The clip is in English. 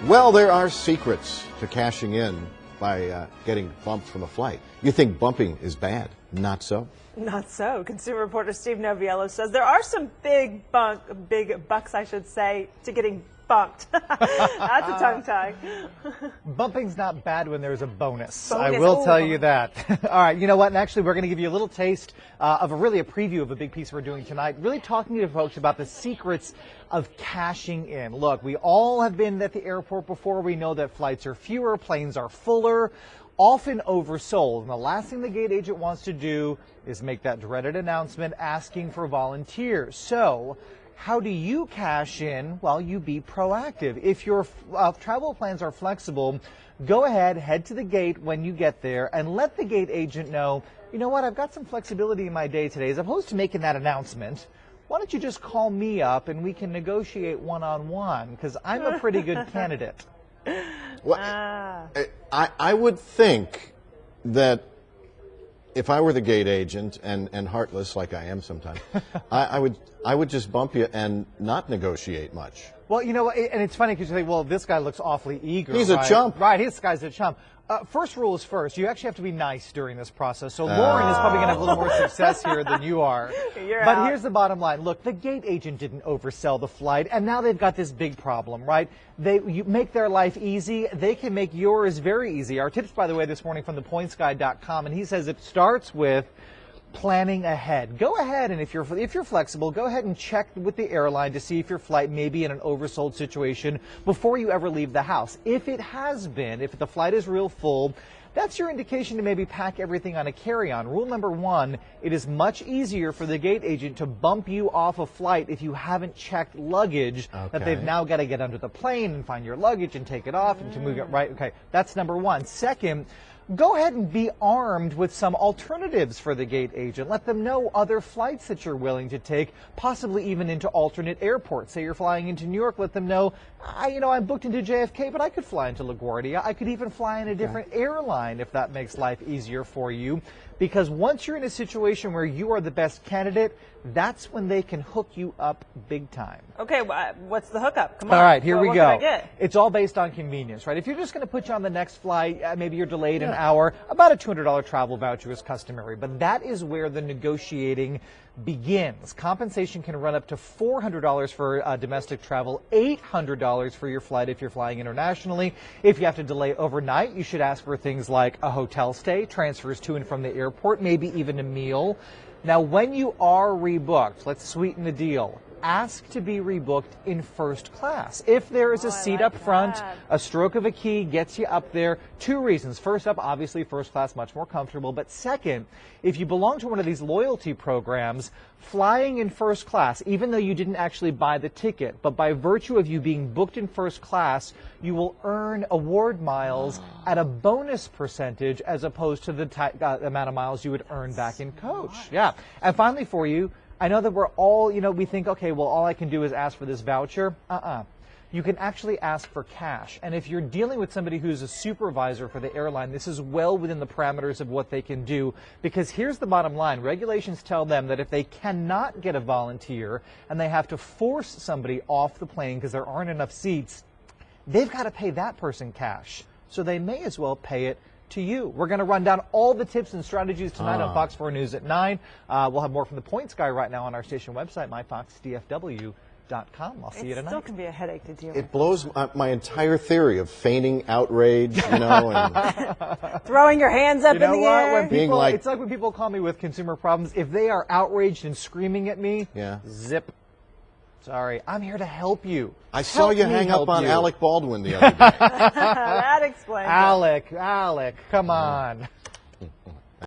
Well, there are secrets to cashing in by getting bumped from a flight. You think bumping is bad. Not so. Not so. Consumer reporter Steve Noviello says there are some big bucks, I should say, to getting bumped. That's a tongue tie. Bumping's not bad when there's a bonus. Bonus. I will tell you that. All right, you know what? And actually, we're going to give you a little taste of a preview of a big piece we're doing tonight. Really talking to folks about the secrets of cashing in. Look, we all have been at the airport before. We know that flights are fewer, planes are fuller, often oversold. And the last thing the gate agent wants to do is make that dreaded announcement asking for volunteers. So how do you cash in? Well, you be proactive. If your travel plans are flexible, go ahead, head to the gate when you get there and let the gate agent know, you know what, I've got some flexibility in my day today. As opposed to making that announcement, why don't you just call me up and we can negotiate one-on-one, because I'm a pretty good candidate. Well, I would think that if I were the gate agent and heartless like I am sometimes, I would just bump you and not negotiate much. Well, you know, and it's funny because you think, well, this guy looks awfully eager. He's a chump. Right, this guy's a chump. First rule is first. You actually have to be nice during this process. So Lauren is probably going to have a little more success here than you are. But here's the bottom line. Look, the gate agent didn't oversell the flight, and now they've got this big problem, right? You make their life easy. They can make yours very easy. Our tips, by the way, this morning from thepointsguy.com, and he says it starts with planning ahead. Go ahead, and if you're flexible, go ahead and check with the airline to see if your flight may be in an oversold situation before you ever leave the house. If it has been, if the flight is real full, that's your indication to maybe pack everything on a carry-on. Rule number one, it is much easier for the gate agent to bump you off a flight if you haven't checked luggage that they've now got to get under the plane and find your luggage and take it off and to move it right. Okay, that's number one. Second, go ahead and be armed with some alternatives for the gate agent. Let them know other flights that you're willing to take, possibly even into alternate airports. Say you're flying into New York, let them know, I'm booked into JFK, but I could fly into LaGuardia. I could even fly in a different airline if that makes life easier for you. Because once you're in a situation where you are the best candidate, that's when they can hook you up big time. Okay, what's the hookup? Come on. All right, here we go. What can I get? It's all based on convenience, right? If you're just going to put you on the next flight, maybe you're delayed an hour, about a $200 travel voucher is customary. But that is where the negotiating begins. Compensation can run up to $400 for domestic travel, $800 for your flight if you're flying internationally. If you have to delay overnight, you should ask for things like a hotel stay, transfers to and from the airport, maybe even a meal. Now, when you are rebooked, let's sweeten the deal. Ask to be rebooked in first class. If there is a seat up front, a stroke of a key gets you up there. Two reasons. First up, obviously first class, much more comfortable. But second, if you belong to one of these loyalty programs, flying in first class, even though you didn't actually buy the ticket, but by virtue of you being booked in first class, you will earn award miles at a bonus percentage as opposed to the amount of miles you would earn back in coach. Yeah. And finally for you, I know that we're all, we think, okay, well, all I can do is ask for this voucher. You can actually ask for cash. And if you're dealing with somebody who's a supervisor for the airline, this is well within the parameters of what they can do. Because here's the bottom line. Regulations tell them that if they cannot get a volunteer and they have to force somebody off the plane because there aren't enough seats, they've got to pay that person cash. So they may as well pay it to you. We're going to run down all the tips and strategies tonight on Fox 4 News at 9. We'll have more from the Points Guy right now on our station website, myfoxdfw.com. I'll see you tonight. It still can be a headache to deal with. It blows my entire theory of feigning outrage, and throwing your hands up in the air. When people, it's like when people call me with consumer problems. If they are outraged and screaming at me, zip. Sorry, I'm here to help you. I saw you hang up on Alec Baldwin the other day. That explains it. Alec, come on.